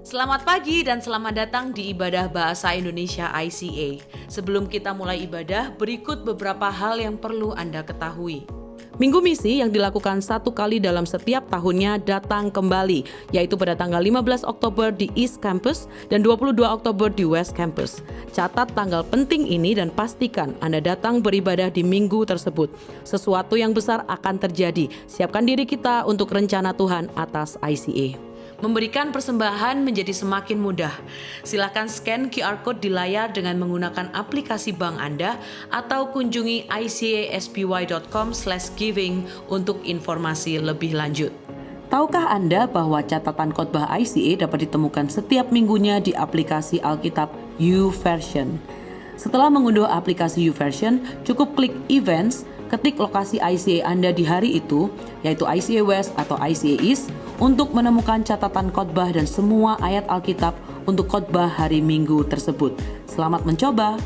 Selamat pagi dan selamat datang di Ibadah Bahasa Indonesia ICA. Sebelum kita mulai ibadah, berikut beberapa hal yang perlu Anda ketahui. Minggu misi yang dilakukan satu kali dalam setiap tahunnya datang kembali, yaitu pada tanggal 15 Oktober di East Campus dan 22 Oktober di West Campus. Catat tanggal penting ini dan pastikan Anda datang beribadah di minggu tersebut. Sesuatu yang besar akan terjadi. Siapkan diri kita untuk rencana Tuhan atas ICA. Memberikan persembahan menjadi semakin mudah. Silakan scan QR Code di layar dengan menggunakan aplikasi bank Anda atau kunjungi icaspy.com/giving untuk informasi lebih lanjut. Tahukah Anda bahwa catatan khotbah ICA dapat ditemukan setiap minggunya di aplikasi Alkitab YouVersion? Setelah mengunduh aplikasi YouVersion, cukup klik Events, ketik lokasi ICA Anda di hari itu, yaitu ICA West atau ICA East, untuk menemukan catatan khotbah dan semua ayat Alkitab untuk khotbah hari Minggu tersebut. Selamat mencoba!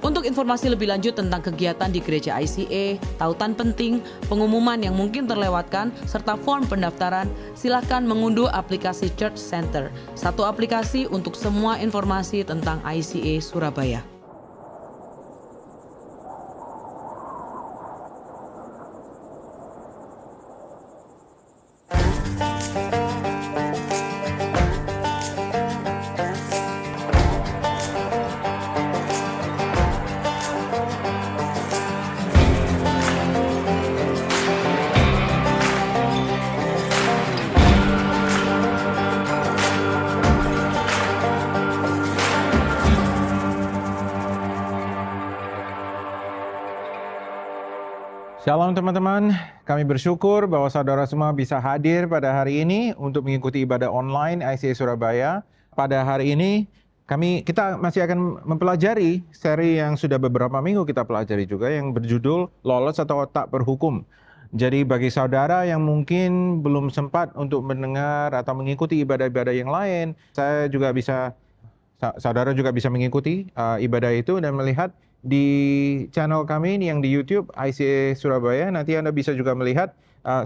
Untuk informasi lebih lanjut tentang kegiatan di gereja ICA, tautan penting, pengumuman yang mungkin terlewatkan, serta form pendaftaran, silakan mengunduh aplikasi Church Center, satu aplikasi untuk semua informasi tentang ICA Surabaya. Shalom teman-teman, kami bersyukur bahwa saudara semua bisa hadir pada hari ini untuk mengikuti ibadah online ICA Surabaya. Pada hari ini kita masih akan mempelajari seri yang sudah beberapa minggu kita pelajari juga yang berjudul Lolos atau Tak Berhukum. Jadi bagi saudara yang mungkin belum sempat untuk mendengar atau mengikuti ibadah-ibadah yang lain, saudara juga bisa mengikuti ibadah itu dan melihat di channel kami yang di YouTube ICA Surabaya. Nanti Anda bisa juga melihat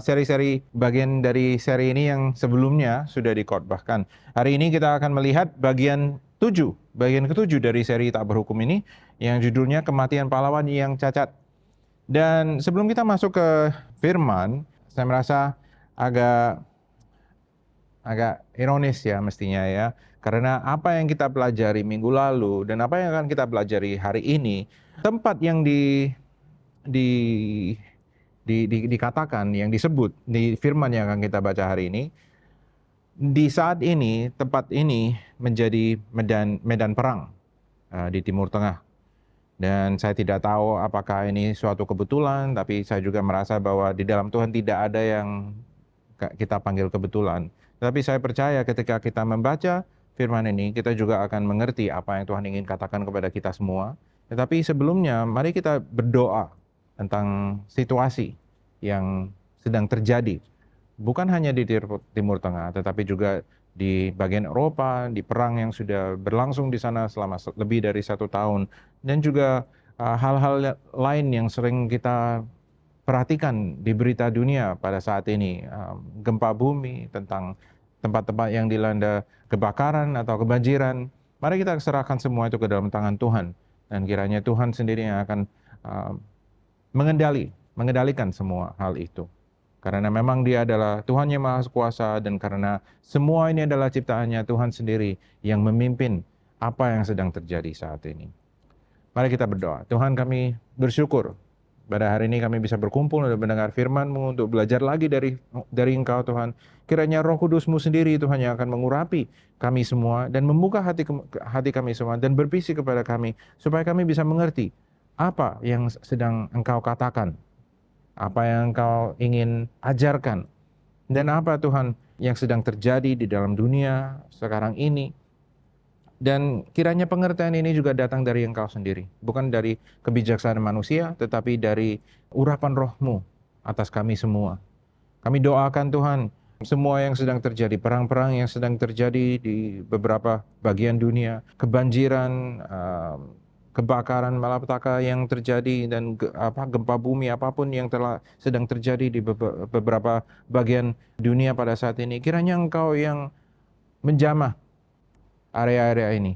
seri-seri bagian dari seri ini yang sebelumnya sudah dikhotbahkan. Hari ini kita akan melihat bagian ketujuh dari seri Tak Berhukum ini yang judulnya Kematian Pahlawan yang Cacat. Dan sebelum kita masuk ke firman, saya merasa agak ironis ya mestinya ya. Karena apa yang kita pelajari minggu lalu dan apa yang akan kita pelajari hari ini, tempat yang dikatakan, yang disebut di firman yang akan kita baca hari ini, di saat ini tempat ini menjadi medan perang di Timur Tengah. Dan saya tidak tahu apakah ini suatu kebetulan, tapi saya juga merasa bahwa di dalam Tuhan tidak ada yang kita panggil kebetulan. Tapi saya percaya ketika kita membaca firman ini, kita juga akan mengerti apa yang Tuhan ingin katakan kepada kita semua. Tetapi sebelumnya, mari kita berdoa tentang situasi yang sedang terjadi. Bukan hanya di Timur Tengah, tetapi juga di bagian Eropa, di perang yang sudah berlangsung di sana selama lebih dari 1 tahun. Dan juga hal-hal lain yang sering kita perhatikan di berita dunia pada saat ini. Gempa bumi, tentang tempat-tempat yang dilanda kebakaran atau kebanjiran. Mari kita serahkan semua itu ke dalam tangan Tuhan. Dan kiranya Tuhan sendiri yang akan mengendalikan semua hal itu. Karena memang Dia adalah Tuhan yang Maha Kuasa, dan karena semua ini adalah ciptaannya Tuhan sendiri yang memimpin apa yang sedang terjadi saat ini. Mari kita berdoa. Tuhan, kami bersyukur pada hari ini kami bisa berkumpul dan mendengar firman-Mu untuk belajar lagi dari Engkau Tuhan. Kiranya Roh Kudus-Mu sendiri Tuhan yang akan mengurapi kami semua dan membuka hati kami semua dan berbisik kepada kami supaya kami bisa mengerti apa yang sedang Engkau katakan, apa yang Engkau ingin ajarkan, dan apa Tuhan yang sedang terjadi di dalam dunia sekarang ini. Dan kiranya pengertian ini juga datang dari Engkau sendiri. Bukan dari kebijaksanaan manusia, tetapi dari urapan Roh-Mu atas kami semua. Kami doakan Tuhan, semua yang sedang terjadi, perang-perang yang sedang terjadi di beberapa bagian dunia, kebanjiran, kebakaran malapetaka yang terjadi, dan gempa bumi apapun yang sedang terjadi di beberapa bagian dunia pada saat ini. Kiranya Engkau yang menjamah area-area ini.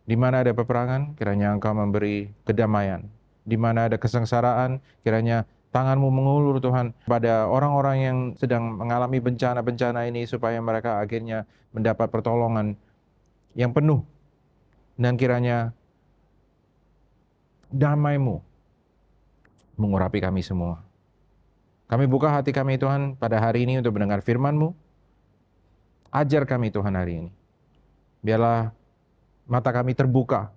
Di mana ada peperangan, kiranya Engkau memberi kedamaian. Di mana ada kesengsaraan, kiranya tangan-Mu mengulur Tuhan pada orang-orang yang sedang mengalami bencana-bencana ini supaya mereka akhirnya mendapat pertolongan yang penuh. Dan kiranya damai-Mu mengurapi kami semua. Kami buka hati kami Tuhan pada hari ini untuk mendengar firman-Mu. Ajar kami Tuhan hari ini. Biarlah mata kami terbuka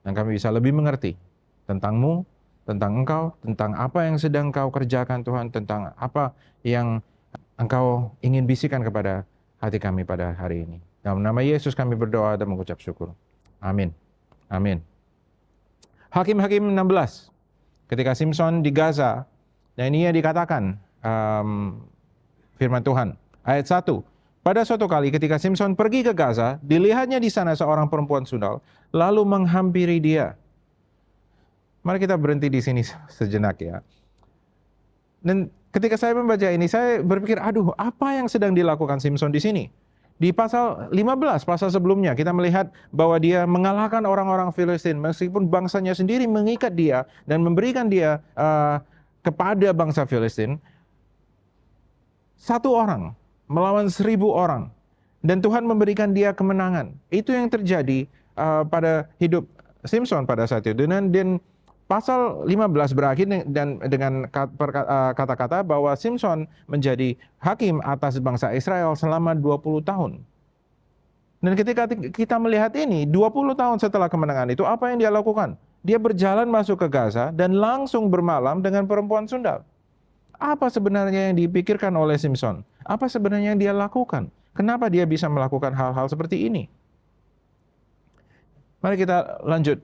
dan kami bisa lebih mengerti tentang-Mu, tentang Engkau, tentang apa yang sedang Engkau kerjakan Tuhan, tentang apa yang Engkau ingin bisikan kepada hati kami pada hari ini. Dalam nama Yesus kami berdoa dan mengucap syukur. Amin. Amin. Hakim-Hakim 16. Ketika Simson di Gaza, dan ini dikatakan firman Tuhan. Ayat 1. Pada suatu kali ketika Simson pergi ke Gaza, dilihatnya di sana seorang perempuan sundal, lalu menghampiri dia. Mari kita berhenti di sini sejenak ya. Dan ketika saya membaca ini, saya berpikir, aduh, apa yang sedang dilakukan Simson di sini? Di pasal 15, pasal sebelumnya, kita melihat bahwa dia mengalahkan orang-orang Filistin, meskipun bangsanya sendiri mengikat dia dan memberikan dia kepada bangsa Filistin. Satu orang melawan 1.000 orang. Dan Tuhan memberikan dia kemenangan. Itu yang terjadi pada hidup Simson pada saat itu. Dan pasal 15 berakhir dengan kata-kata bahwa Simson menjadi hakim atas bangsa Israel selama 20 tahun. Dan ketika kita melihat ini, 20 tahun setelah kemenangan itu, apa yang dia lakukan? Dia berjalan masuk ke Gaza dan langsung bermalam dengan perempuan sundal. Apa sebenarnya yang dipikirkan oleh Simson? Apa sebenarnya yang dia lakukan? Kenapa dia bisa melakukan hal-hal seperti ini? Mari kita lanjut.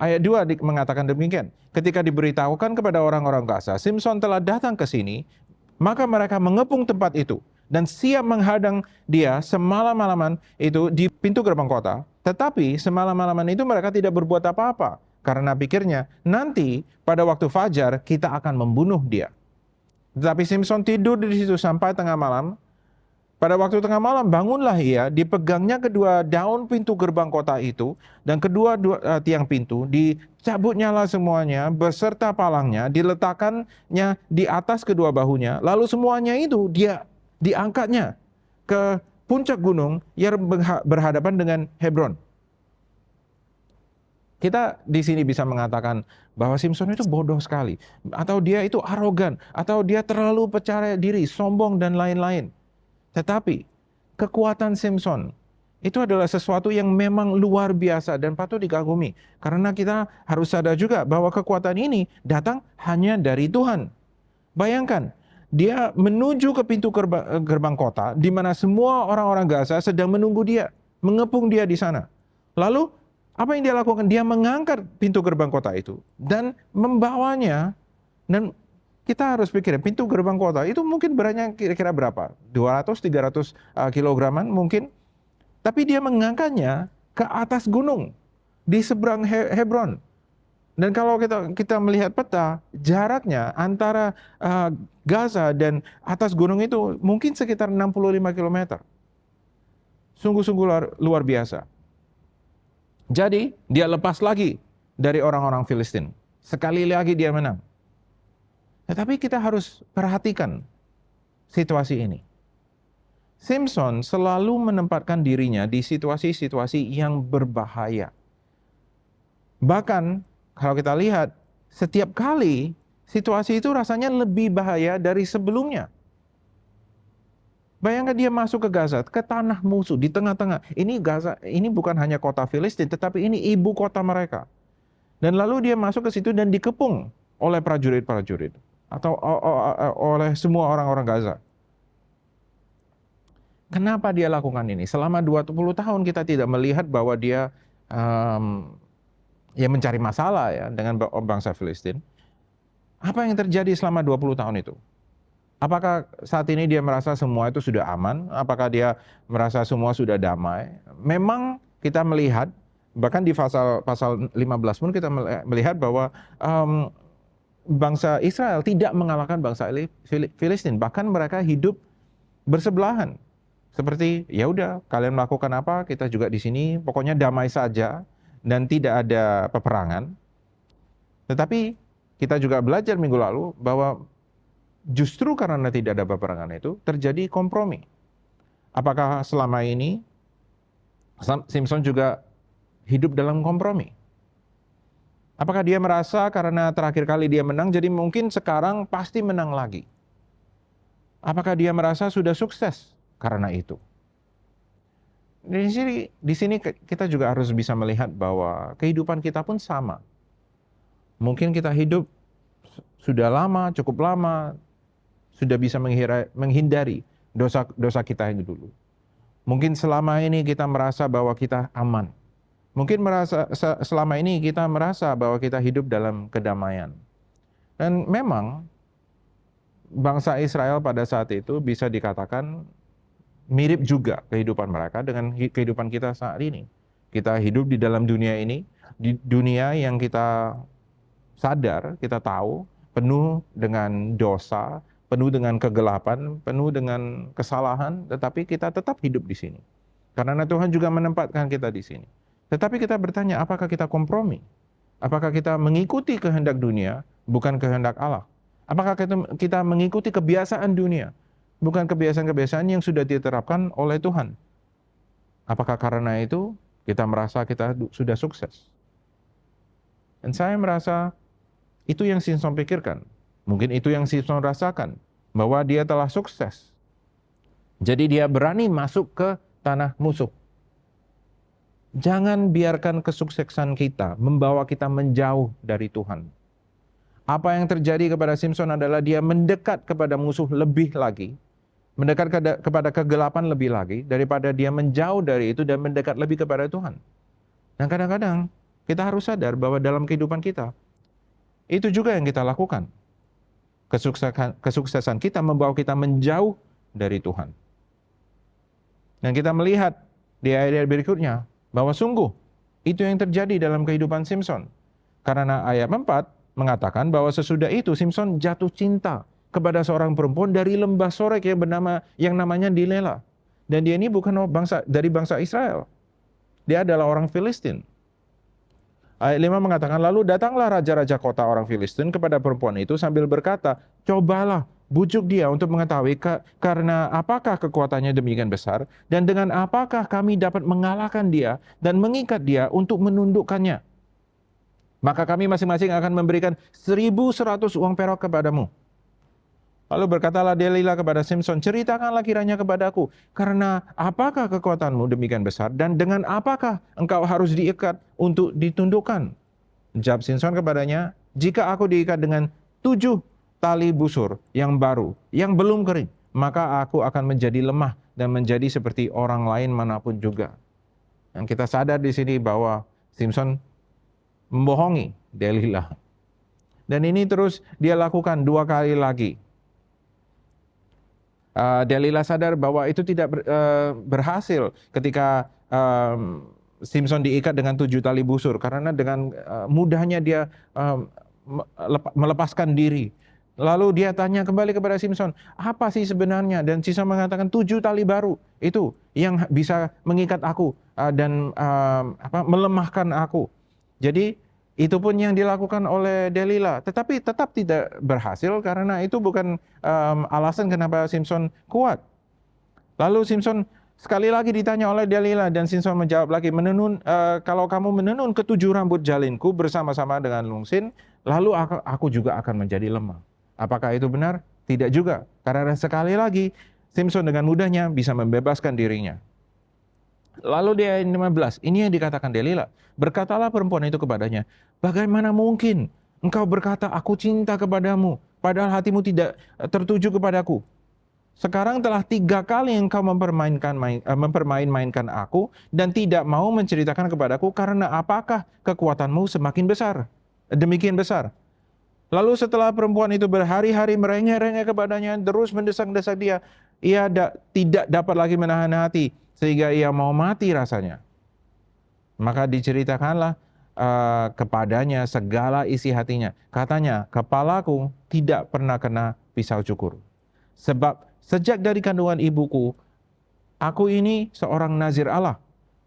Ayat 2 mengatakan demikian. Ketika diberitahukan kepada orang-orang Gaza, Simson telah datang ke sini, maka mereka mengepung tempat itu dan siap menghadang dia semalam-malaman itu di pintu gerbang kota. Tetapi semalam-malaman itu mereka tidak berbuat apa-apa. Karena pikirnya, nanti pada waktu fajar kita akan membunuh dia. Tetapi Simson tidur di situ sampai tengah malam. Pada waktu tengah malam bangunlah ia, dipegangnya kedua daun pintu gerbang kota itu, dan kedua tiang pintu, dicabutnyalah semuanya, beserta palangnya, diletakkannya di atas kedua bahunya, lalu semuanya itu dia diangkatnya ke puncak gunung yang berhadapan dengan Hebron. Kita di sini bisa mengatakan bahwa Simson itu bodoh sekali, atau dia itu arogan, atau dia terlalu percaya diri, sombong dan lain-lain. Tetapi kekuatan Simson itu adalah sesuatu yang memang luar biasa dan patut dikagumi. Karena kita harus sadar juga bahwa kekuatan ini datang hanya dari Tuhan. Bayangkan, dia menuju ke pintu gerbang kota di mana semua orang-orang Gaza sedang menunggu dia, mengepung dia di sana. Lalu apa yang dia lakukan? Dia mengangkat pintu gerbang kota itu dan membawanya. Dan kita harus pikir, pintu gerbang kota itu mungkin beratnya kira-kira berapa? 200-300 kilograman mungkin. Tapi dia mengangkatnya ke atas gunung di seberang Hebron. Dan kalau kita melihat peta, jaraknya antara Gaza dan atas gunung itu mungkin sekitar 65 km. Sungguh-sungguh luar biasa. Jadi dia lepas lagi dari orang-orang Filistin. Sekali lagi dia menang. Tetapi kita harus perhatikan situasi ini. Simson selalu menempatkan dirinya di situasi-situasi yang berbahaya. Bahkan kalau kita lihat, setiap kali situasi itu rasanya lebih bahaya dari sebelumnya. Bayangkan dia masuk ke Gaza, ke tanah musuh, di tengah-tengah. Ini Gaza, ini bukan hanya kota Filistin, tetapi ini ibu kota mereka. Dan lalu dia masuk ke situ dan dikepung oleh prajurit-prajurit. Atau oleh semua orang-orang Gaza. Kenapa dia lakukan ini? Selama 20 tahun kita tidak melihat bahwa dia mencari masalah ya dengan bangsa Filistin. Apa yang terjadi selama 20 tahun itu? Apakah saat ini dia merasa semua itu sudah aman? Apakah dia merasa semua sudah damai? Memang kita melihat, bahkan di pasal 15 pun kita melihat bahwa bangsa Israel tidak mengalahkan bangsa Filistin. Bahkan mereka hidup bersebelahan. Seperti ya udah kalian melakukan apa, kita juga di sini, pokoknya damai saja dan tidak ada peperangan. Tetapi kita juga belajar minggu lalu bahwa justru karena tidak ada peperangan itu terjadi kompromi. Apakah selama ini Simpson juga hidup dalam kompromi? Apakah dia merasa karena terakhir kali dia menang, jadi mungkin sekarang pasti menang lagi? Apakah dia merasa sudah sukses karena itu? Di sini kita juga harus bisa melihat bahwa kehidupan kita pun sama. Mungkin kita hidup sudah lama, cukup lama, sudah bisa menghindari dosa kita yang dulu. Mungkin selama ini kita merasa bahwa kita aman. Mungkin selama ini kita merasa bahwa kita hidup dalam kedamaian. Dan memang bangsa Israel pada saat itu bisa dikatakan mirip juga kehidupan mereka dengan kehidupan kita saat ini. Kita hidup di dalam dunia ini, di dunia yang kita sadar, kita tahu, penuh dengan dosa, penuh dengan kegelapan, penuh dengan kesalahan, tetapi kita tetap hidup di sini. Karena Tuhan juga menempatkan kita di sini. Tetapi kita bertanya, apakah kita kompromi? Apakah kita mengikuti kehendak dunia, bukan kehendak Allah? Apakah kita mengikuti kebiasaan dunia, bukan kebiasaan-kebiasaan yang sudah diterapkan oleh Tuhan? Apakah karena itu kita merasa kita sudah sukses? Dan saya merasa itu yang Simpson pikirkan. Mungkin itu yang Simpson rasakan, bahwa dia telah sukses. Jadi dia berani masuk ke tanah musuh. Jangan biarkan kesuksesan kita membawa kita menjauh dari Tuhan. Apa yang terjadi kepada Simpson adalah dia mendekat kepada musuh lebih lagi, mendekat kepada kegelapan lebih lagi, daripada dia menjauh dari itu dan mendekat lebih kepada Tuhan. Dan kadang-kadang kita harus sadar bahwa dalam kehidupan kita, itu juga yang kita lakukan. Kesuksesan kita membawa kita menjauh dari Tuhan. Dan kita melihat di ayat berikutnya, bahwa sungguh itu yang terjadi dalam kehidupan Simpson. Karena ayat 4 mengatakan bahwa sesudah itu Simpson jatuh cinta kepada seorang perempuan dari lembah Sorek yang namanya Dilela. Dan dia ini bukan dari bangsa Israel. Dia adalah orang Filistin. Ayat 5 mengatakan, lalu datanglah raja-raja kota orang Filistin kepada perempuan itu sambil berkata, cobalah bujuk dia untuk mengetahui karena apakah kekuatannya demikian besar dan dengan apakah kami dapat mengalahkan dia dan mengikat dia untuk menundukkannya. Maka kami masing-masing akan memberikan 1.100 uang perak kepadamu. Lalu berkatalah Delila kepada Simpson, ceritakanlah kiranya kepadaku, karena apakah kekuatanmu demikian besar dan dengan apakah engkau harus diikat untuk ditundukkan? Jawab Simpson kepadanya, jika aku diikat dengan 7 tali busur yang baru, yang belum kering, maka aku akan menjadi lemah dan menjadi seperti orang lain manapun juga. Dan kita sadar di sini bahwa Simpson membohongi Delila. Dan ini terus dia lakukan 2 kali lagi. Delila sadar bahwa itu tidak berhasil ketika Simpson diikat dengan 7 tali busur, karena dengan mudahnya dia melepaskan diri. Lalu dia tanya kembali kepada Simpson, apa sih sebenarnya? Dan Simpson mengatakan 7 tali baru itu yang bisa mengikat aku dan melemahkan aku. Jadi itu pun yang dilakukan oleh Delila, tetapi tetap tidak berhasil karena itu bukan alasan kenapa Simpson kuat. Lalu Simpson sekali lagi ditanya oleh Delila dan Simpson menjawab lagi, kalau kamu menenun ke 7 rambut jalinku bersama-sama dengan lungsin, lalu aku juga akan menjadi lemah. Apakah itu benar? Tidak juga. Karena sekali lagi Simpson dengan mudahnya bisa membebaskan dirinya. Lalu di ayat 15, ini yang dikatakan Delila. Berkatalah perempuan itu kepadanya, bagaimana mungkin engkau berkata aku cinta kepadamu, padahal hatimu tidak tertuju kepadaku. Sekarang telah 3 kali engkau mempermain-mainkan aku dan tidak mau menceritakan kepadaku karena apakah kekuatanmu semakin besar, demikian besar. Lalu setelah perempuan itu berhari-hari merengek-rengek kepadanya, terus mendesak-desak dia, ia tidak dapat lagi menahan hati, sehingga ia mau mati rasanya. Maka diceritakanlah kepadanya segala isi hatinya. Katanya, kepalaku tidak pernah kena pisau cukur. Sebab sejak dari kandungan ibuku, Aku ini seorang nazir Allah.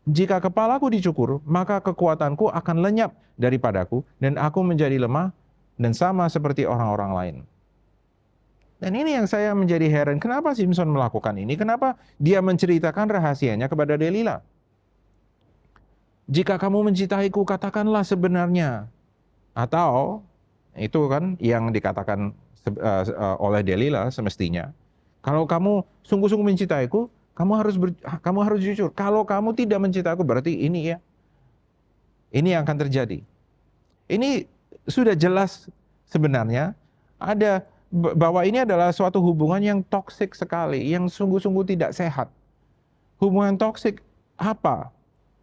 Jika kepalaku dicukur, maka kekuatanku akan lenyap daripadaku dan aku menjadi lemah dan sama seperti orang-orang lain. Dan ini yang saya menjadi heran, kenapa Simpson melakukan ini? Kenapa dia menceritakan rahasianya kepada Delila? Jika kamu mencintaiku, katakanlah sebenarnya. Atau, itu kan yang dikatakan oleh Delila semestinya. Kalau kamu sungguh-sungguh mencintaiku, kamu harus jujur. Kalau kamu tidak mencintaiku, berarti ini ya. Ini yang akan terjadi. Ini sudah jelas sebenarnya ada bahwa ini adalah suatu hubungan yang toksik sekali, yang sungguh-sungguh tidak sehat. Hubungan toksik apa?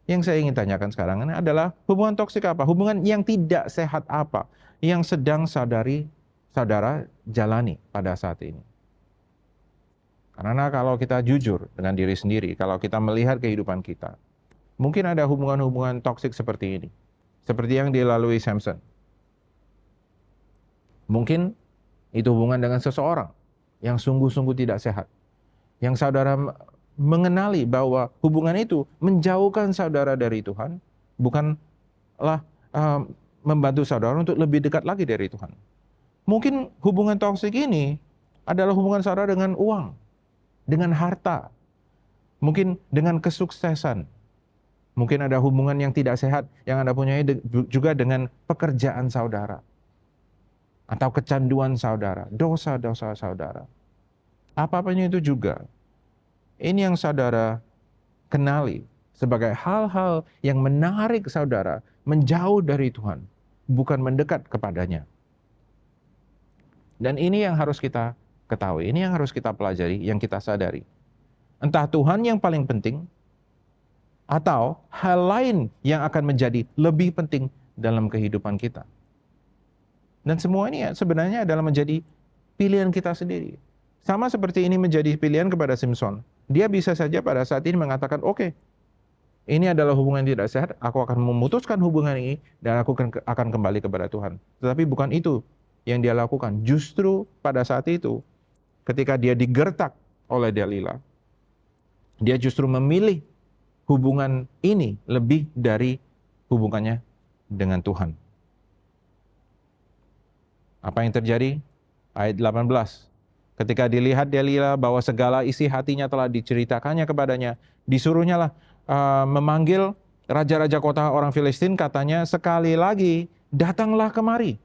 Yang saya ingin tanyakan sekarang ini adalah hubungan toksik apa? Hubungan yang tidak sehat apa? Yang sedang saudara jalani pada saat ini. Karena kalau kita jujur dengan diri sendiri, kalau kita melihat kehidupan kita, mungkin ada hubungan-hubungan toksik seperti ini. Seperti yang dilalui Samson. Mungkin itu hubungan dengan seseorang yang sungguh-sungguh tidak sehat. Yang saudara mengenali bahwa hubungan itu menjauhkan saudara dari Tuhan, bukanlah membantu saudara untuk lebih dekat lagi dari Tuhan. Mungkin hubungan toksik ini adalah hubungan saudara dengan uang, dengan harta, mungkin dengan kesuksesan. Mungkin ada hubungan yang tidak sehat yang Anda punyai juga dengan pekerjaan saudara. Atau kecanduan saudara, dosa-dosa saudara. Apa-apanya itu juga. Ini yang saudara kenali sebagai hal-hal yang menarik saudara menjauh dari Tuhan, bukan mendekat kepadanya. Dan ini yang harus kita ketahui, ini yang harus kita pelajari, yang kita sadari. Entah Tuhan yang paling penting, atau hal lain yang akan menjadi lebih penting dalam kehidupan kita. Dan semua ini sebenarnya adalah menjadi pilihan kita sendiri. Sama seperti ini menjadi pilihan kepada Simpson. Dia bisa saja pada saat ini mengatakan, oke, ini adalah hubungan yang tidak sehat, aku akan memutuskan hubungan ini dan aku akan kembali kepada Tuhan. Tetapi bukan itu yang dia lakukan. Justru pada saat itu, ketika dia digertak oleh Delila, dia justru memilih hubungan ini lebih dari hubungannya dengan Tuhan. Apa yang terjadi? Ayat 18. Ketika dilihat Delila bahwa segala isi hatinya telah diceritakannya kepadanya, disuruhnyalah memanggil raja-raja kota orang Filistin, katanya, sekali lagi datanglah kemari.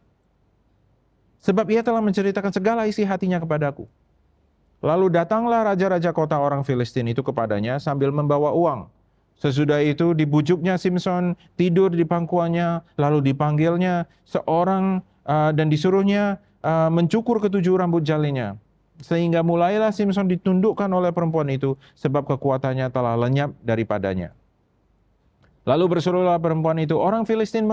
Sebab ia telah menceritakan segala isi hatinya kepadaku. Lalu datanglah raja-raja kota orang Filistin itu kepadanya sambil membawa uang. Sesudah itu dibujuknya Simpson, tidur di pangkuannya, lalu dipanggilnya seorang dan disuruhnya mencukur ketujuh rambut jalinya. Sehingga mulailah Simpson ditundukkan oleh perempuan itu, sebab kekuatannya telah lenyap daripadanya. Lalu berserulah perempuan itu, orang Filistin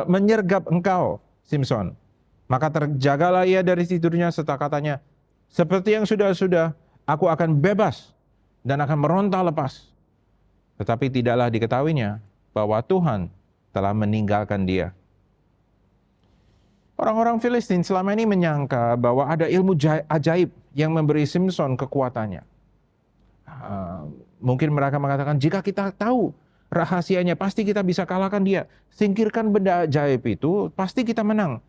menyergap engkau, Simpson. Maka terjagalah ia dari tidurnya serta katanya, seperti yang sudah-sudah, aku akan bebas dan akan meronta lepas. Tetapi tidaklah diketahuinya bahwa Tuhan telah meninggalkan dia. Orang-orang Filistin selama ini menyangka bahwa ada ilmu ajaib yang memberi Simpson kekuatannya. Mungkin mereka mengatakan, jika kita tahu rahasianya, pasti kita bisa kalahkan dia. Singkirkan benda ajaib itu, pasti kita menang.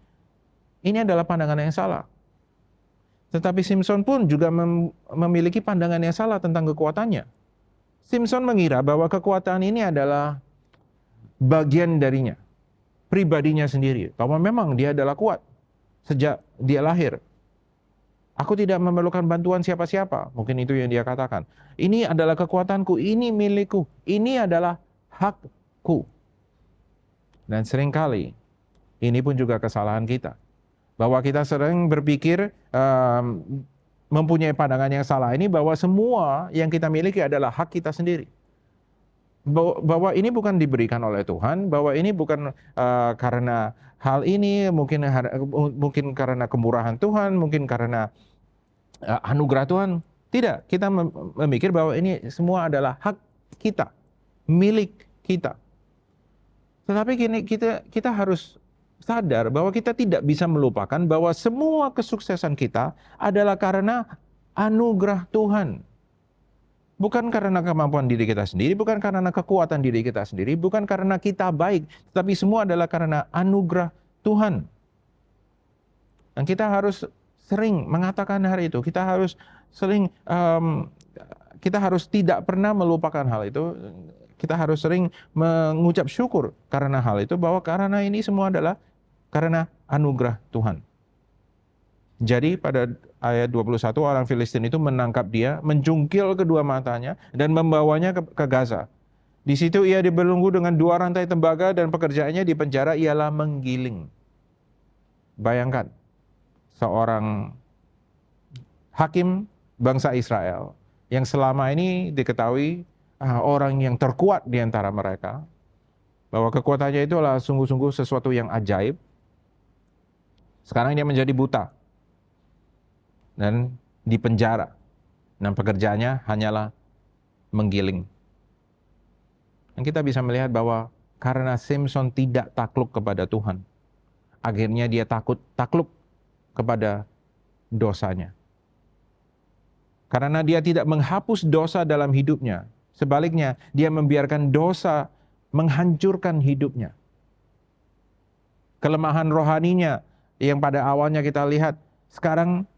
Ini adalah pandangan yang salah. Tetapi Simpson pun juga memiliki pandangan yang salah tentang kekuatannya. Simpson mengira bahwa kekuatan ini adalah bagian darinya, pribadinya sendiri, bahwa memang dia adalah kuat sejak dia lahir. Aku tidak memerlukan bantuan siapa-siapa, mungkin itu yang dia katakan. Ini adalah kekuatanku, ini milikku, ini adalah hakku. Dan seringkali ini pun juga kesalahan kita, bahwa kita sering berpikir mempunyai pandangan yang salah ini, bahwa semua yang kita miliki adalah hak kita sendiri. Bahwa ini bukan diberikan oleh Tuhan, bahwa ini bukan karena hal ini, mungkin karena kemurahan Tuhan, mungkin karena anugerah Tuhan. Tidak, kita memikir bahwa ini semua adalah hak kita, milik kita. Tetapi kita harus sadar bahwa kita tidak bisa melupakan bahwa semua kesuksesan kita adalah karena anugerah Tuhan. Bukan karena kemampuan diri kita sendiri, bukan karena kekuatan diri kita sendiri, bukan karena kita baik, tetapi semua adalah karena anugerah Tuhan. Dan kita harus sering mengatakan hari itu, kita harus sering, kita harus tidak pernah melupakan hal itu. Kita harus sering mengucap syukur karena hal itu, bahwa karena ini semua adalah karena anugerah Tuhan. Jadi pada ayat 21 orang Filistin itu menangkap dia, menjungkil kedua matanya dan membawanya ke Gaza. Di situ ia dibelenggu dengan 2 rantai tembaga dan pekerjaannya di penjara ialah menggiling. Bayangkan, seorang hakim bangsa Israel yang selama ini diketahui orang yang terkuat di antara mereka, bahwa kekuatannya itu adalah sungguh-sungguh sesuatu yang ajaib. Sekarang dia menjadi buta dan di penjara, dan pekerjaannya hanyalah menggiling. Dan kita bisa melihat bahwa karena Simson tidak takluk kepada Tuhan, akhirnya dia takluk kepada dosanya. Karena dia tidak menghapus dosa dalam hidupnya, sebaliknya dia membiarkan dosa menghancurkan hidupnya. Kelemahan rohaninya yang pada awalnya kita lihat, sekarang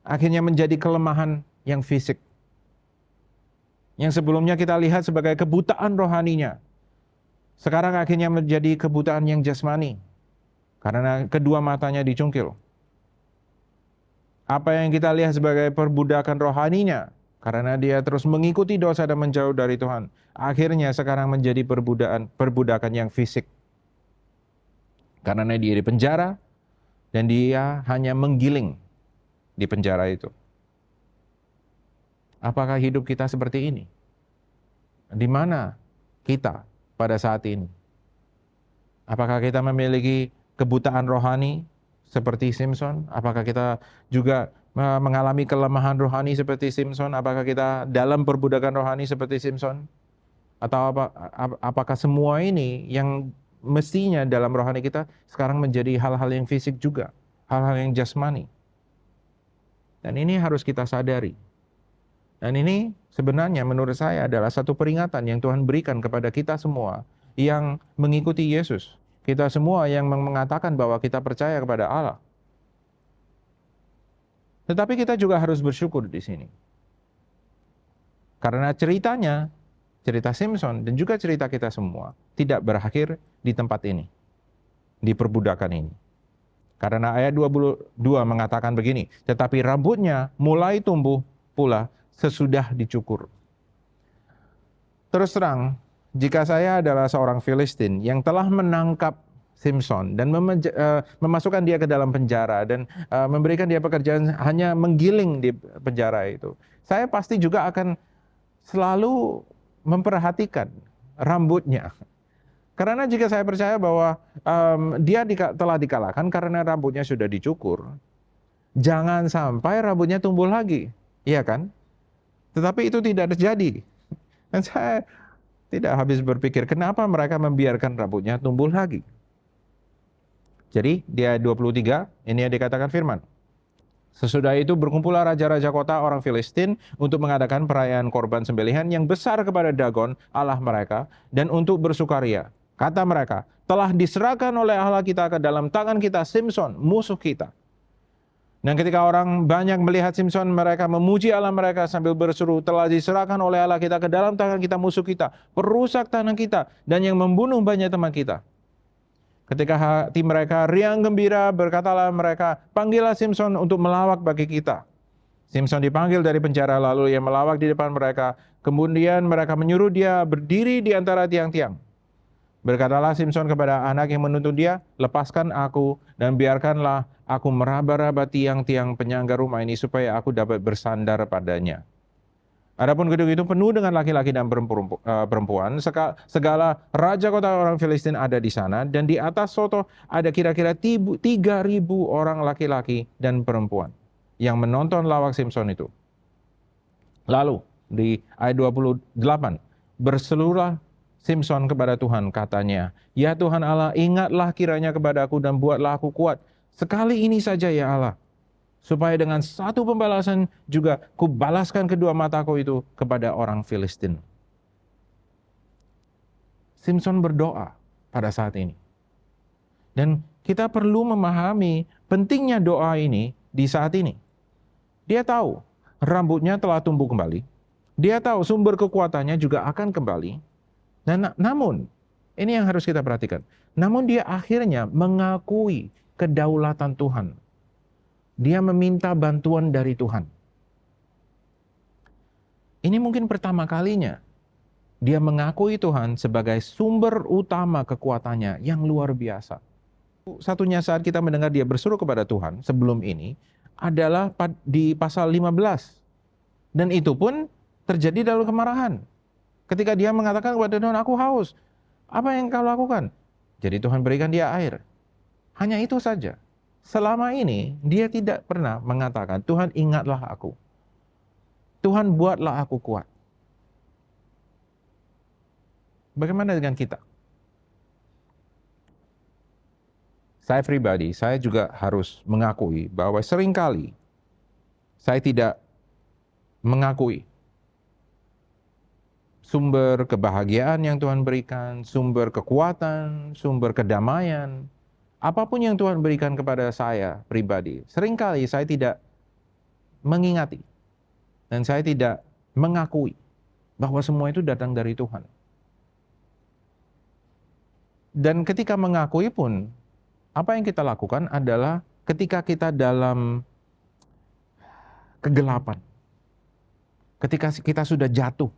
akhirnya menjadi kelemahan yang fisik. Yang sebelumnya kita lihat sebagai kebutaan rohaninya, sekarang akhirnya menjadi kebutaan yang jasmani, karena kedua matanya dicungkil. Apa yang kita lihat sebagai perbudakan rohaninya, karena dia terus mengikuti dosa dan menjauh dari Tuhan, akhirnya sekarang menjadi perbudakan yang fisik. Karena dia di penjara, dan dia hanya menggiling di penjara itu. Apakah hidup kita seperti ini? Di mana kita pada saat ini? Apakah kita memiliki kebutaan rohani seperti Simson? Apakah kita juga mengalami kelemahan rohani seperti Simson? Apakah kita dalam perbudakan rohani seperti Simson? Atau apakah semua ini yang mestinya dalam rohani kita sekarang menjadi hal-hal yang fisik juga, hal-hal yang jasmani? Dan ini harus kita sadari. Dan ini sebenarnya menurut saya adalah satu peringatan yang Tuhan berikan kepada kita semua yang mengikuti Yesus. Kita semua yang mengatakan bahwa kita percaya kepada Allah. Tetapi kita juga harus bersyukur di sini. Karena ceritanya, cerita Simson dan juga cerita kita semua tidak berakhir di tempat ini, di perbudakan ini. Karena ayat 22 mengatakan begini, tetapi rambutnya mulai tumbuh pula sesudah dicukur. Terus terang, jika saya adalah seorang Filistin yang telah menangkap Simson dan memasukkan dia ke dalam penjara dan memberikan dia pekerjaan hanya menggiling di penjara itu, saya pasti juga akan selalu memperhatikan rambutnya. Karena jika saya percaya bahwa dia telah dikalahkan karena rambutnya sudah dicukur, jangan sampai rambutnya tumbuh lagi, iya kan? Tetapi itu tidak terjadi. Dan saya tidak habis berpikir, kenapa mereka membiarkan rambutnya tumbuh lagi? Jadi di ayat 23, ini yang dikatakan firman. Sesudah itu berkumpullah raja-raja kota orang Filistin untuk mengadakan perayaan korban sembelihan yang besar kepada Dagon, Allah mereka, dan untuk bersukaria. Kata mereka, telah diserahkan oleh Allah kita ke dalam tangan kita Simson, musuh kita. Dan ketika orang banyak melihat Simson, mereka memuji Allah mereka sambil berseru, telah diserahkan oleh Allah kita ke dalam tangan kita musuh kita, perusak tanah kita, dan yang membunuh banyak teman kita. Ketika hati mereka riang gembira, berkatalah mereka, panggillah Simson untuk melawak bagi kita. Simson dipanggil dari penjara, lalu ia melawak di depan mereka. Kemudian mereka menyuruh dia berdiri di antara tiang-tiang. Berkatalah Simson kepada anak yang menuntun dia, lepaskan aku dan biarkanlah aku meraba-raba tiang-tiang penyangga rumah ini supaya aku dapat bersandar padanya. Adapun gedung itu penuh dengan laki-laki dan perempuan. Segala raja kota orang Filistin ada di sana, dan di atas soto ada kira-kira 3.000 orang laki-laki dan perempuan yang menonton lawak Simson itu. Lalu di ayat 28, berseluruhlah Simson kepada Tuhan, katanya, ya Tuhan Allah, ingatlah kiranya kepada aku dan buatlah aku kuat. Sekali ini saja ya Allah, supaya dengan satu pembalasan juga kubalaskan kedua mataku itu kepada orang Filistin. Simson berdoa pada saat ini. Dan kita perlu memahami pentingnya doa ini di saat ini. Dia tahu rambutnya telah tumbuh kembali. Dia tahu sumber kekuatannya juga akan kembali. Dan namun, ini yang harus kita perhatikan. Namun dia akhirnya mengakui kedaulatan Tuhan. Dia meminta bantuan dari Tuhan. Ini mungkin pertama kalinya dia mengakui Tuhan sebagai sumber utama kekuatannya yang luar biasa. Satunya saat kita mendengar dia berseru kepada Tuhan sebelum ini adalah di pasal 15. Dan itu pun terjadi dalam kemarahan. Ketika dia mengatakan kepada Tuhan, aku haus. Apa yang kau lakukan? Jadi Tuhan berikan dia air. Hanya itu saja. Selama ini dia tidak pernah mengatakan, Tuhan ingatlah aku. Tuhan buatlah aku kuat. Bagaimana dengan kita? Saya pribadi, saya juga harus mengakui bahwa seringkali saya tidak mengakui sumber kebahagiaan yang Tuhan berikan, sumber kekuatan, sumber kedamaian, apapun yang Tuhan berikan kepada saya pribadi. Seringkali saya tidak mengingati dan saya tidak mengakui bahwa semua itu datang dari Tuhan. Dan ketika mengakui pun, apa yang kita lakukan adalah ketika kita dalam kegelapan, ketika kita sudah jatuh,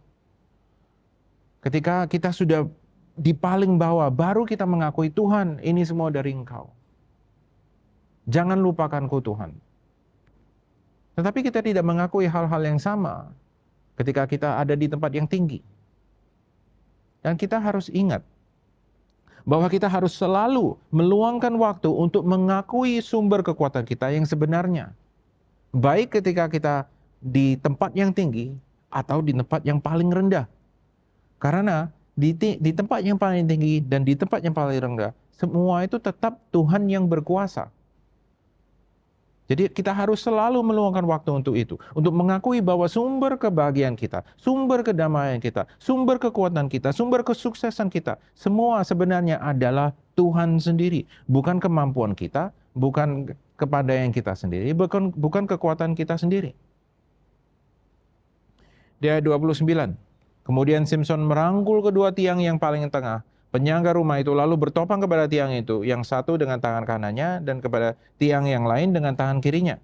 ketika kita sudah di paling bawah, baru kita mengakui, Tuhan, ini semua dari Engkau. Jangan lupakanku Tuhan. Tetapi kita tidak mengakui hal-hal yang sama ketika kita ada di tempat yang tinggi. Dan kita harus ingat bahwa kita harus selalu meluangkan waktu untuk mengakui sumber kekuatan kita yang sebenarnya. Baik ketika kita di tempat yang tinggi atau di tempat yang paling rendah. Karena di tempat yang paling tinggi dan di tempat yang paling rendah, semua itu tetap Tuhan yang berkuasa. Jadi kita harus selalu meluangkan waktu untuk itu. Untuk mengakui bahwa sumber kebahagiaan kita, sumber kedamaian kita, sumber kekuatan kita, sumber kesuksesan kita, semua sebenarnya adalah Tuhan sendiri. Bukan kemampuan kita, bukan kepada yang kita sendiri, bukan kekuatan kita sendiri. Di ayat 29, kemudian Simson merangkul kedua tiang yang paling tengah, penyangga rumah itu, lalu bertopang kepada tiang itu, yang satu dengan tangan kanannya dan kepada tiang yang lain dengan tangan kirinya.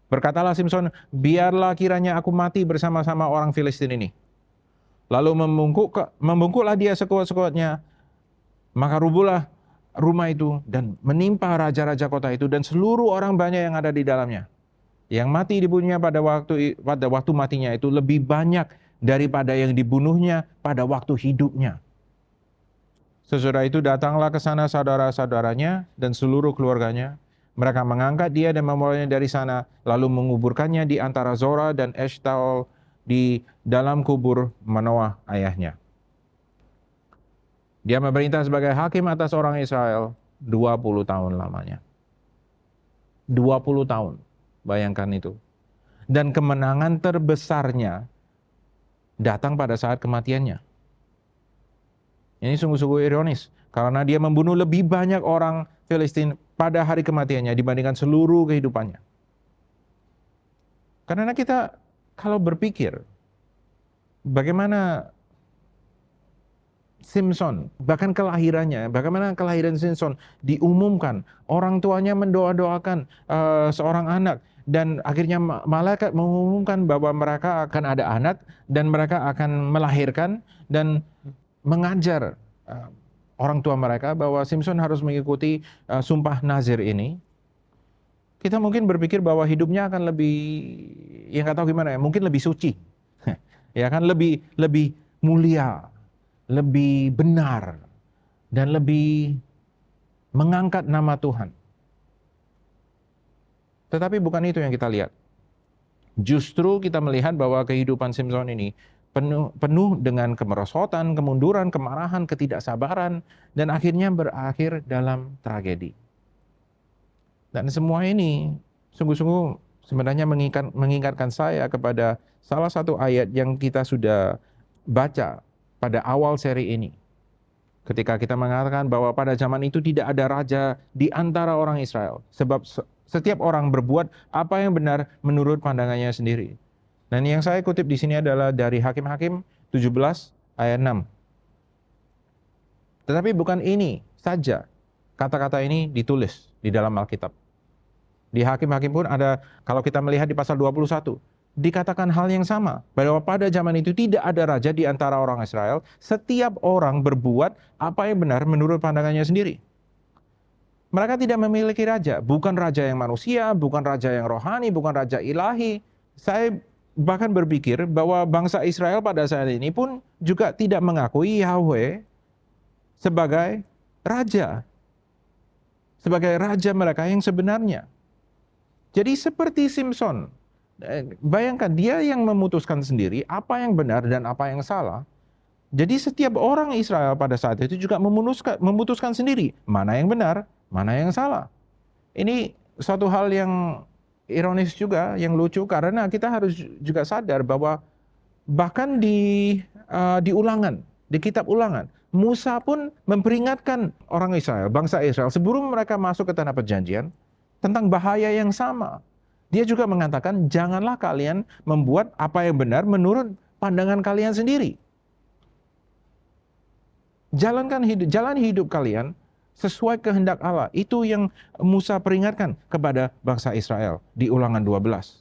Berkatalah Simson, biarlah kiranya aku mati bersama-sama orang Filistin ini. Lalu membungkuklah dia sekuat-sekuatnya, maka rubuhlah rumah itu dan menimpa raja-raja kota itu dan seluruh orang banyak yang ada di dalamnya. Yang mati dibunuhnya pada waktu matinya itu lebih banyak daripada yang dibunuhnya pada waktu hidupnya. Sesudah itu datanglah ke sana saudara-saudaranya dan seluruh keluarganya. Mereka mengangkat dia dan membawanya dari sana, lalu menguburkannya di antara Zora dan Eshtaol di dalam kubur Manoah ayahnya. Dia memerintah sebagai hakim atas orang Israel 20 tahun lamanya. 20 tahun, bayangkan itu. Dan kemenangan terbesarnya datang pada saat kematiannya. Ini sungguh-sungguh ironis, karena dia membunuh lebih banyak orang Filistin pada hari kematiannya dibandingkan seluruh kehidupannya. Karena kita kalau berpikir, bagaimana Simson, bahkan kelahirannya, bagaimana kelahiran Simson diumumkan, orang tuanya mendoa-doakan seorang anak, dan akhirnya malaikat mengumumkan bahwa mereka akan ada anak, dan mereka akan melahirkan, dan mengajar orang tua mereka bahwa Simson harus mengikuti sumpah nazir ini. Kita mungkin berpikir bahwa hidupnya akan lebih, ya nggak tahu gimana ya, mungkin lebih suci, ya kan, lebih mulia, lebih benar, dan lebih mengangkat nama Tuhan. Tetapi bukan itu yang kita lihat. Justru kita melihat bahwa kehidupan Simson ini penuh dengan kemerosotan, kemunduran, kemarahan, ketidaksabaran, dan akhirnya berakhir dalam tragedi. Dan semua ini sungguh-sungguh sebenarnya mengingatkan saya kepada salah satu ayat yang kita sudah baca pada awal seri ini. Ketika kita mengatakan bahwa pada zaman itu tidak ada raja di antara orang Israel. Sebab setiap orang berbuat apa yang benar menurut pandangannya sendiri. Dan yang saya kutip di sini adalah dari Hakim-Hakim 17 ayat 6. Tetapi bukan ini saja kata-kata ini ditulis di dalam Alkitab. Di Hakim-Hakim pun ada, kalau kita melihat di pasal 21, dikatakan hal yang sama. Bahwa pada zaman itu tidak ada raja di antara orang Israel. Setiap orang berbuat apa yang benar menurut pandangannya sendiri. Mereka tidak memiliki raja. Bukan raja yang manusia, bukan raja yang rohani, bukan raja ilahi. Saya bahkan berpikir bahwa bangsa Israel pada saat ini pun juga tidak mengakui Yahweh sebagai raja. Sebagai raja mereka yang sebenarnya. Jadi seperti Simson, bayangkan dia yang memutuskan sendiri apa yang benar dan apa yang salah. Jadi setiap orang Israel pada saat itu juga memutuskan sendiri mana yang benar, mana yang salah. Ini suatu hal yang ironis juga, yang lucu, karena kita harus juga sadar bahwa bahkan di Ulangan, di kitab Ulangan, Musa pun memperingatkan orang Israel, bangsa Israel, sebelum mereka masuk ke tanah perjanjian, tentang bahaya yang sama. Dia juga mengatakan, janganlah kalian membuat apa yang benar menurut pandangan kalian sendiri. Jalan hidup kalian sesuai kehendak Allah. Itu yang Musa peringatkan kepada bangsa Israel di Ulangan 12.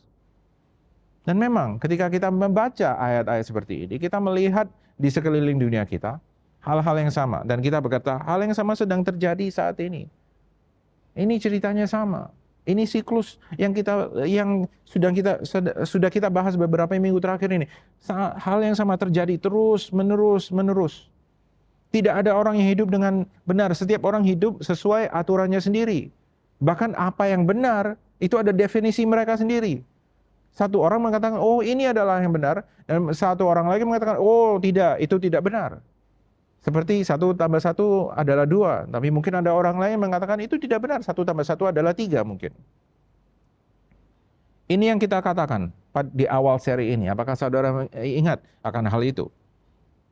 Dan memang ketika kita membaca ayat-ayat seperti ini, kita melihat di sekeliling dunia kita hal-hal yang sama. Dan kita berkata, hal yang sama sedang terjadi saat ini. Ini ceritanya sama. Ini siklus yang sudah kita bahas beberapa minggu terakhir ini. Hal yang sama terjadi terus menerus. Tidak ada orang yang hidup dengan benar. Setiap orang hidup sesuai aturannya sendiri. Bahkan apa yang benar itu ada definisi mereka sendiri. Satu orang mengatakan, oh ini adalah yang benar. Dan satu orang lagi mengatakan, oh tidak, itu tidak benar. Seperti 1 tambah 1 adalah 2. Tapi mungkin ada orang lain yang mengatakan itu tidak benar. 1 tambah 1 adalah 3 mungkin. Ini yang kita katakan di awal seri ini. Apakah saudara ingat akan hal itu?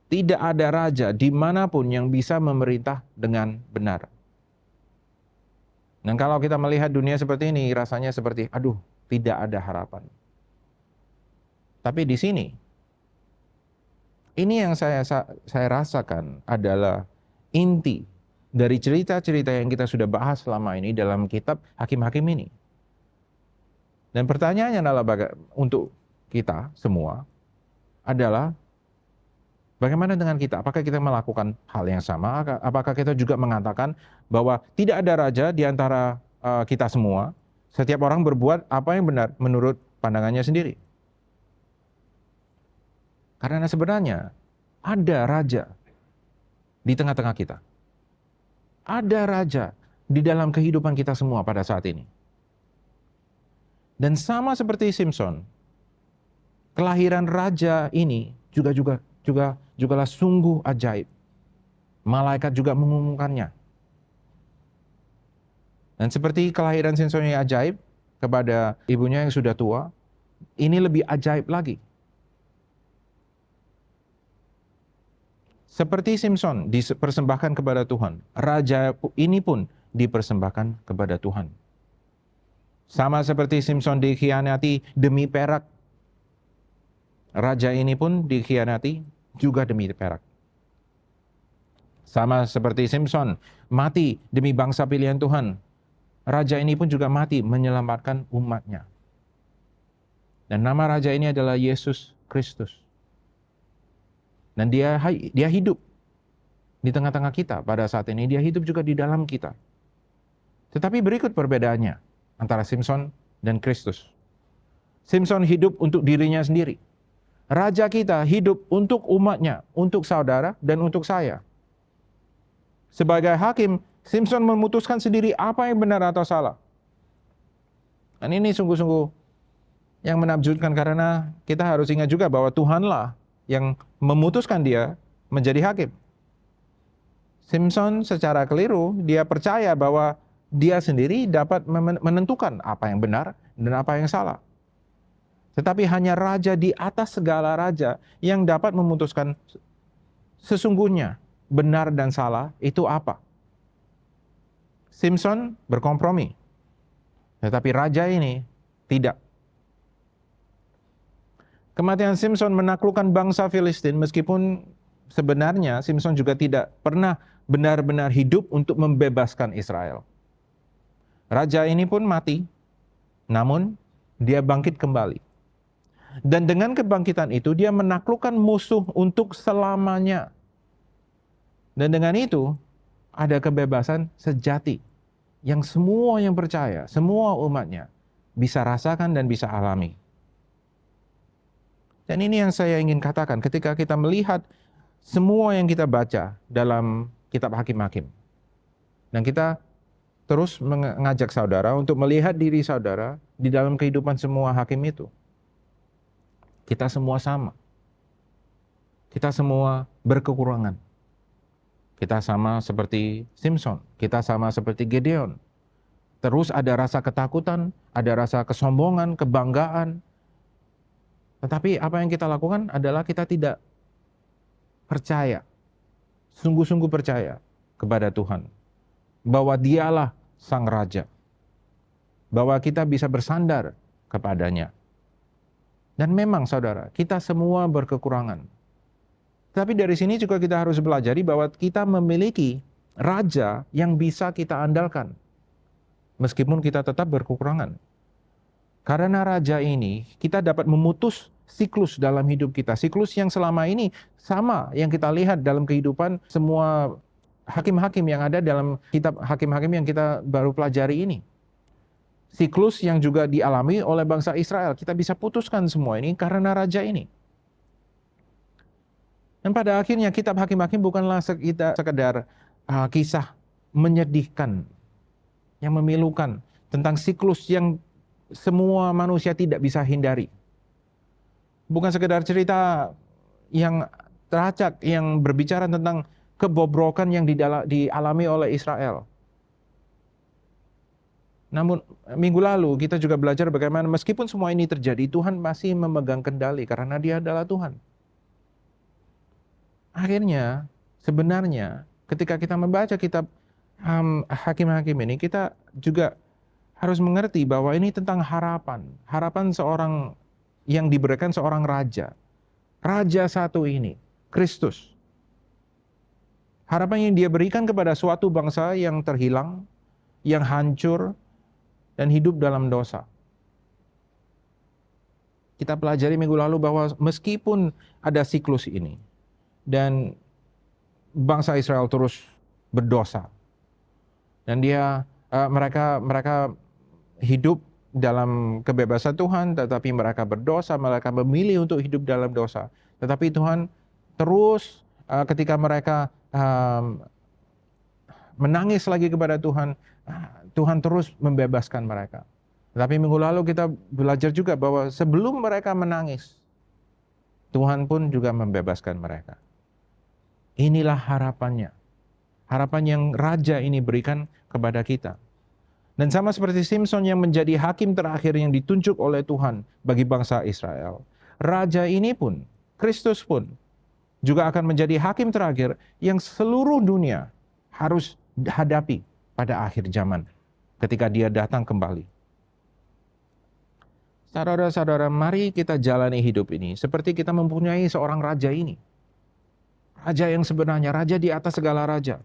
Tidak ada raja dimanapun yang bisa memerintah dengan benar. Dan kalau kita melihat dunia seperti ini, rasanya seperti, aduh, tidak ada harapan. Tapi di sini, ini yang saya rasakan adalah inti dari cerita-cerita yang kita sudah bahas selama ini dalam kitab Hakim-Hakim ini. Dan pertanyaannya adalah untuk kita semua adalah bagaimana dengan kita? Apakah kita melakukan hal yang sama? Apakah kita juga mengatakan bahwa tidak ada raja di antara kita semua? Setiap orang berbuat apa yang benar menurut pandangannya sendiri. Karena sebenarnya ada raja di tengah-tengah kita. Ada raja di dalam kehidupan kita semua pada saat ini. Dan sama seperti Simson, kelahiran raja ini jugalah sungguh ajaib. Malaikat juga mengumumkannya. Dan seperti kelahiran Simson yang ajaib kepada ibunya yang sudah tua, ini lebih ajaib lagi. Seperti Simson dipersembahkan kepada Tuhan, raja ini pun dipersembahkan kepada Tuhan. Sama seperti Simson dikhianati demi perak, raja ini pun dikhianati juga demi perak. Sama seperti Simson mati demi bangsa pilihan Tuhan, raja ini pun juga mati menyelamatkan umatnya. Dan nama raja ini adalah Yesus Kristus. Dan dia hidup di tengah-tengah kita pada saat ini. Dia hidup juga di dalam kita. Tetapi berikut perbedaannya antara Simson dan Kristus. Simson hidup untuk dirinya sendiri. Raja kita hidup untuk umatnya, untuk saudara dan untuk saya. Sebagai hakim, Simson memutuskan sendiri apa yang benar atau salah. Dan ini sungguh-sungguh yang menakjubkan, karena kita harus ingat juga bahwa Tuhanlah yang memutuskan dia menjadi hakim. Simson secara keliru, dia percaya bahwa dia sendiri dapat menentukan apa yang benar dan apa yang salah. Tetapi hanya raja di atas segala raja yang dapat memutuskan sesungguhnya benar dan salah itu apa. Simson berkompromi, tetapi raja ini tidak. Kematian Simson menaklukkan bangsa Filistin, meskipun sebenarnya Simson juga tidak pernah benar-benar hidup untuk membebaskan Israel. Raja ini pun mati, namun dia bangkit kembali. Dan dengan kebangkitan itu dia menaklukkan musuh untuk selamanya. Dan dengan itu ada kebebasan sejati yang semua yang percaya, semua umatnya bisa rasakan dan bisa alami. Dan ini yang saya ingin katakan ketika kita melihat semua yang kita baca dalam kitab Hakim-Hakim. Dan kita terus mengajak saudara untuk melihat diri saudara di dalam kehidupan semua hakim itu. Kita semua sama. Kita semua berkekurangan. Kita sama seperti Simson, kita sama seperti Gideon. Terus ada rasa ketakutan, ada rasa kesombongan, kebanggaan. Tetapi apa yang kita lakukan adalah kita tidak percaya, sungguh-sungguh percaya kepada Tuhan, bahwa Dialah Sang Raja, bahwa kita bisa bersandar kepadanya. Dan memang saudara, kita semua berkekurangan. Tapi dari sini juga kita harus pelajari bahwa kita memiliki Raja yang bisa kita andalkan, meskipun kita tetap berkekurangan. Karena Raja ini, kita dapat memutus siklus dalam hidup kita. Siklus yang selama ini sama yang kita lihat dalam kehidupan semua hakim-hakim yang ada dalam kitab Hakim-Hakim yang kita baru pelajari ini. Siklus yang juga dialami oleh bangsa Israel. Kita bisa putuskan semua ini karena Raja ini. Dan pada akhirnya kitab Hakim-Hakim bukanlah sekedar kisah menyedihkan, yang memilukan tentang siklus yang semua manusia tidak bisa hindari. Bukan sekedar cerita yang teracak, yang berbicara tentang kebobrokan yang dialami oleh Israel. Namun minggu lalu kita juga belajar bagaimana meskipun semua ini terjadi, Tuhan masih memegang kendali karena Dia adalah Tuhan. Akhirnya sebenarnya ketika kita membaca kitab Hakim-Hakim ini, kita juga harus mengerti bahwa ini tentang harapan. Harapan seorang yang diberikan seorang raja. Raja satu ini, Kristus. Harapan yang Dia berikan kepada suatu bangsa yang terhilang, yang hancur, dan hidup dalam dosa. Kita pelajari minggu lalu bahwa meskipun ada siklus ini, dan bangsa Israel terus berdosa, dan mereka hidup dalam kebebasan Tuhan, tetapi mereka berdosa, mereka memilih untuk hidup dalam dosa. Tetapi Tuhan terus ketika mereka menangis lagi kepada Tuhan, Tuhan terus membebaskan mereka. Tetapi minggu lalu kita belajar juga bahwa sebelum mereka menangis, Tuhan pun juga membebaskan mereka. Inilah harapannya. Harapan yang Raja ini berikan kepada kita. Dan sama seperti Simson yang menjadi hakim terakhir yang ditunjuk oleh Tuhan bagi bangsa Israel, Raja ini pun, Kristus pun, juga akan menjadi hakim terakhir yang seluruh dunia harus hadapi pada akhir zaman ketika Dia datang kembali. Saudara-saudara, mari kita jalani hidup ini seperti kita mempunyai seorang raja ini. Raja yang sebenarnya, raja di atas segala raja.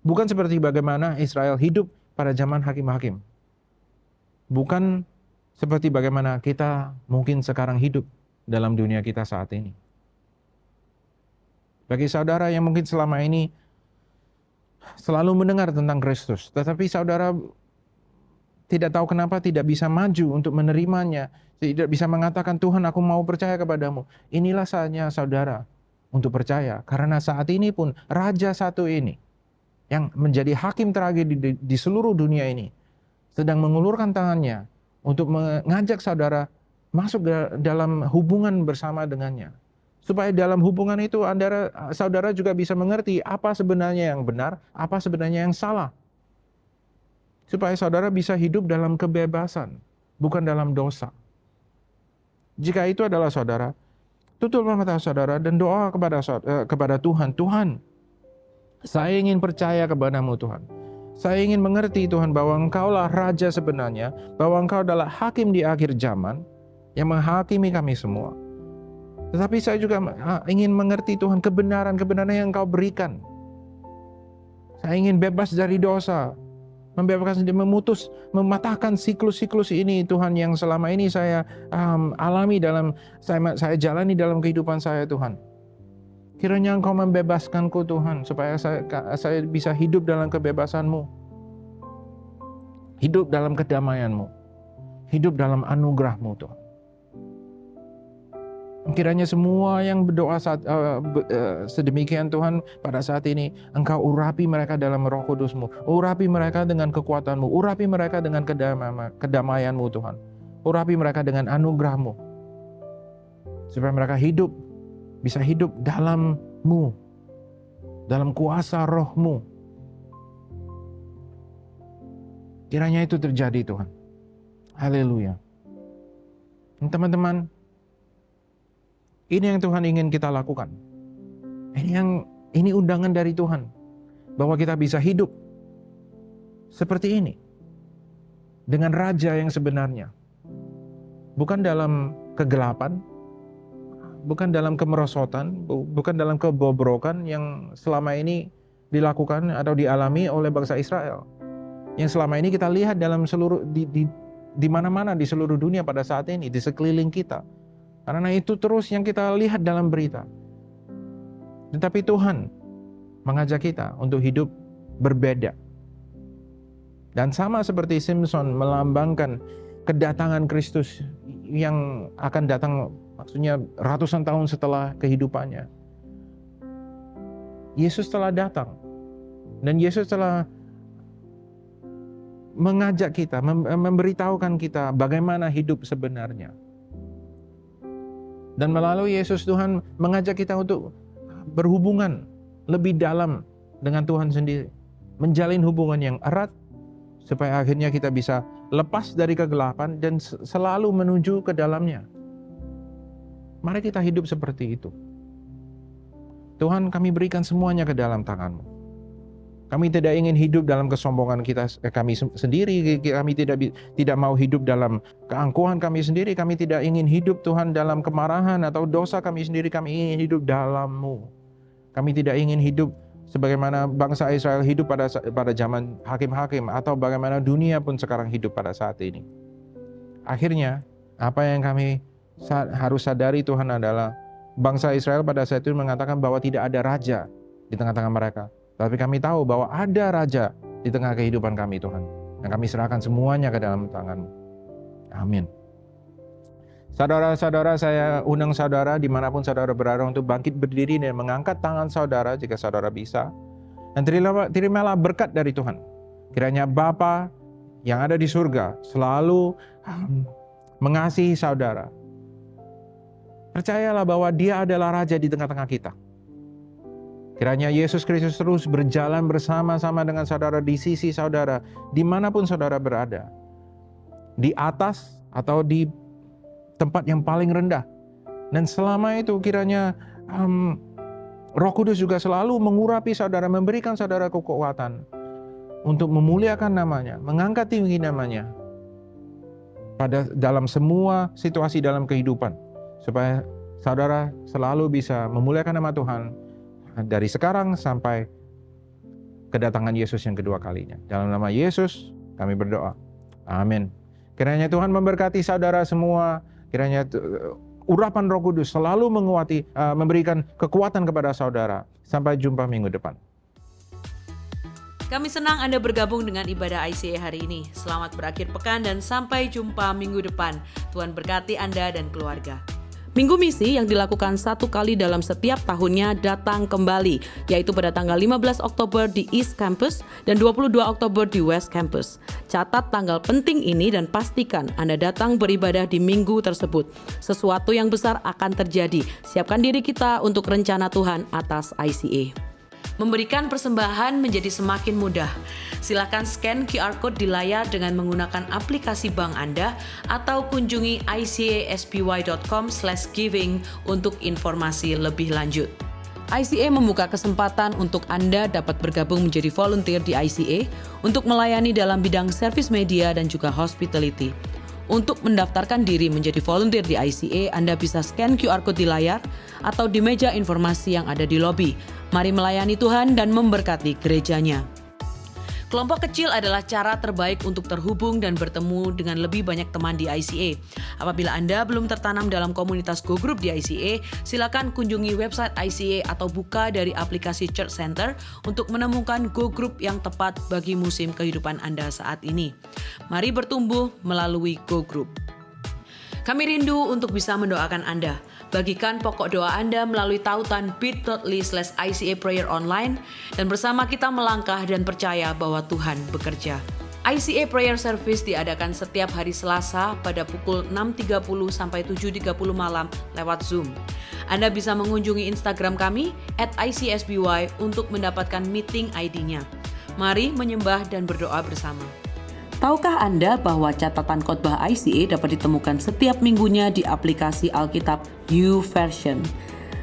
Bukan seperti bagaimana Israel hidup pada zaman hakim-hakim. Bukan seperti bagaimana kita mungkin sekarang hidup dalam dunia kita saat ini. Bagi saudara yang mungkin selama ini selalu mendengar tentang Kristus, tetapi saudara tidak tahu kenapa tidak bisa maju untuk menerimanya, tidak bisa mengatakan, Tuhan aku mau percaya kepadamu. Inilah saatnya saudara untuk percaya, karena saat ini pun Raja satu ini yang menjadi hakim terakhir di seluruh dunia ini sedang mengulurkan tangannya untuk mengajak saudara masuk dalam hubungan bersama dengannya. Supaya dalam hubungan itu saudara juga bisa mengerti apa sebenarnya yang benar, apa sebenarnya yang salah. Supaya saudara bisa hidup dalam kebebasan, bukan dalam dosa. Jika itu adalah saudara, tutuplah mata saudara dan doa kepada Tuhan. Tuhan, saya ingin percaya kepadamu Tuhan. Saya ingin mengerti Tuhan bahwa Engkaulah Raja sebenarnya, bahwa Engkau adalah hakim di akhir zaman yang menghakimi kami semua. Tetapi saya juga ingin mengerti Tuhan kebenaran-kebenaran yang Engkau berikan. Saya ingin bebas dari dosa, membebaskan diri, mematahkan siklus-siklus ini Tuhan yang selama ini saya alami saya jalani dalam kehidupan saya Tuhan. Kiranya Engkau membebaskanku Tuhan, supaya saya bisa hidup dalam kebebasan-Mu, hidup dalam kedamaian-Mu, hidup dalam anugerah-Mu Tuhan. Kiranya semua yang berdoa sedemikian Tuhan pada saat ini, Engkau urapi mereka dalam Roh Kudus-Mu, urapi mereka dengan kekuatan-Mu, urapi mereka dengan kedamaian-Mu Tuhan, urapi mereka dengan anugerah-Mu, supaya mereka bisa hidup dalam-Mu, dalam kuasa Roh-Mu. Kiranya itu terjadi Tuhan. Haleluya. Teman-teman, ini yang Tuhan ingin kita lakukan. Ini undangan dari Tuhan, bahwa kita bisa hidup seperti ini dengan Raja yang sebenarnya, bukan dalam kegelapan, bukan dalam kemerosotan, bukan dalam kebobrokan yang selama ini dilakukan atau dialami oleh bangsa Israel, yang selama ini kita lihat dalam seluruh di mana-mana di seluruh dunia pada saat ini, di sekeliling kita. Karena itu terus yang kita lihat dalam berita. Tetapi Tuhan mengajak kita untuk hidup berbeda. Dan sama seperti Simpson melambangkan kedatangan Kristus yang akan datang, maksudnya ratusan tahun setelah kehidupannya. Yesus telah datang. Dan Yesus telah mengajak kita, memberitahukan kita bagaimana hidup sebenarnya. Dan melalui Yesus Tuhan mengajak kita untuk berhubungan lebih dalam dengan Tuhan sendiri. Menjalin hubungan yang erat supaya akhirnya kita bisa lepas dari kegelapan dan selalu menuju ke dalamnya. Mari kita hidup seperti itu. Tuhan, kami berikan semuanya ke dalam tangan-Mu. Kami tidak ingin hidup dalam kesombongan kami sendiri. Kami tidak mau hidup dalam keangkuhan kami sendiri. Kami tidak ingin hidup Tuhan dalam kemarahan atau dosa kami sendiri. Kami ingin hidup dalam-Mu. Kami tidak ingin hidup sebagaimana bangsa Israel hidup pada zaman hakim-hakim, atau bagaimana dunia pun sekarang hidup pada saat ini. Akhirnya, apa yang kami harus sadari Tuhan adalah bangsa Israel pada saat itu mengatakan bahwa tidak ada raja di tengah-tengah mereka. Tapi kami tahu bahwa ada Raja di tengah kehidupan kami Tuhan. Dan kami serahkan semuanya ke dalam tangan-Mu. Amin. Saudara-saudara, saya undang saudara dimanapun saudara berada untuk bangkit berdiri dan mengangkat tangan saudara jika saudara bisa. Dan terimalah berkat dari Tuhan. Kiranya Bapa yang ada di surga selalu mengasihi saudara. Percayalah bahwa Dia adalah Raja di tengah-tengah kita. Kiranya Yesus Kristus terus berjalan bersama-sama dengan saudara di sisi saudara, dimanapun saudara berada. Di atas atau di tempat yang paling rendah. Dan selama itu kiranya Roh Kudus juga selalu mengurapi saudara, memberikan saudara kekuatan untuk memuliakan namanya, mengangkat tinggi namanya dalam semua situasi dalam kehidupan. Supaya saudara selalu bisa memuliakan nama Tuhan dari sekarang sampai kedatangan Yesus yang kedua kalinya. Dalam nama Yesus kami berdoa. Amin. Kiranya Tuhan memberkati saudara semua. Kiranya urapan Roh Kudus selalu menguati, memberikan kekuatan kepada saudara. Sampai jumpa minggu depan. Kami senang Anda bergabung dengan ibadah ICA hari ini. Selamat berakhir pekan dan sampai jumpa minggu depan. Tuhan berkati Anda dan keluarga. Minggu misi yang dilakukan 1 kali dalam setiap tahunnya datang kembali, yaitu pada tanggal 15 Oktober di East Campus dan 22 Oktober di West Campus. Catat tanggal penting ini dan pastikan Anda datang beribadah di minggu tersebut. Sesuatu yang besar akan terjadi. Siapkan diri kita untuk rencana Tuhan atas ICA. Memberikan persembahan menjadi semakin mudah. Silakan scan QR Code di layar dengan menggunakan aplikasi bank Anda atau kunjungi icaspy.com/giving untuk informasi lebih lanjut. ICA membuka kesempatan untuk Anda dapat bergabung menjadi volunteer di ICA untuk melayani dalam bidang service media dan juga hospitality. Untuk mendaftarkan diri menjadi volunteer di ICA, Anda bisa scan QR Code di layar atau di meja informasi yang ada di lobi. Mari melayani Tuhan dan memberkati gerejanya. Kelompok kecil adalah cara terbaik untuk terhubung dan bertemu dengan lebih banyak teman di ICA. Apabila Anda belum tertanam dalam komunitas Go Group di ICA, silakan kunjungi website ICA atau buka dari aplikasi Church Center untuk menemukan Go Group yang tepat bagi musim kehidupan Anda saat ini. Mari bertumbuh melalui Go Group. Kami rindu untuk bisa mendoakan Anda. Bagikan pokok doa Anda melalui tautan bit.ly/ICA Prayer Online dan bersama kita melangkah dan percaya bahwa Tuhan bekerja. ICA Prayer Service diadakan setiap hari Selasa pada pukul 6.30 sampai 7.30 malam lewat Zoom. Anda bisa mengunjungi Instagram kami @ICSBY untuk mendapatkan meeting ID-nya. Mari menyembah dan berdoa bersama. Tahukah Anda bahwa catatan khotbah ICA dapat ditemukan setiap minggunya di aplikasi Alkitab YouVersion?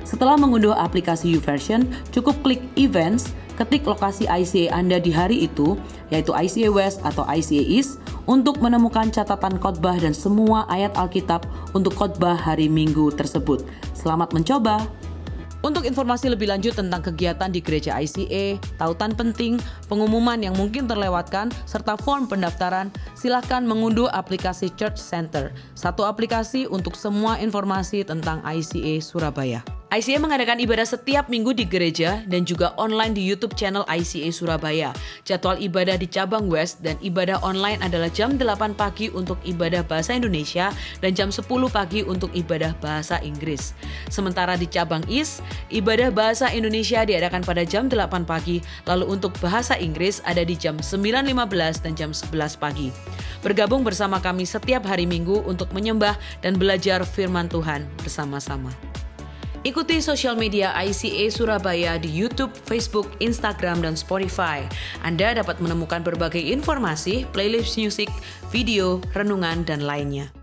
Setelah mengunduh aplikasi YouVersion, cukup klik Events, ketik lokasi ICA Anda di hari itu, yaitu ICA West atau ICA East, untuk menemukan catatan khotbah dan semua ayat Alkitab untuk khotbah hari Minggu tersebut. Selamat mencoba! Untuk informasi lebih lanjut tentang kegiatan di gereja ICA, tautan penting, pengumuman yang mungkin terlewatkan, serta form pendaftaran, silakan mengunduh aplikasi Church Center, satu aplikasi untuk semua informasi tentang ICA Surabaya. ICA mengadakan ibadah setiap minggu di gereja dan juga online di YouTube channel ICA Surabaya. Jadwal ibadah di cabang West dan ibadah online adalah jam 8 pagi untuk ibadah bahasa Indonesia dan jam 10 pagi untuk ibadah bahasa Inggris. Sementara di cabang East, ibadah bahasa Indonesia diadakan pada jam 8 pagi, lalu untuk bahasa Inggris ada di jam 9.15 dan jam 11 pagi. Bergabung bersama kami setiap hari Minggu untuk menyembah dan belajar firman Tuhan bersama-sama. Ikuti sosial media ICA Surabaya di YouTube, Facebook, Instagram, dan Spotify. Anda dapat menemukan berbagai informasi, playlist musik, video, renungan, dan lainnya.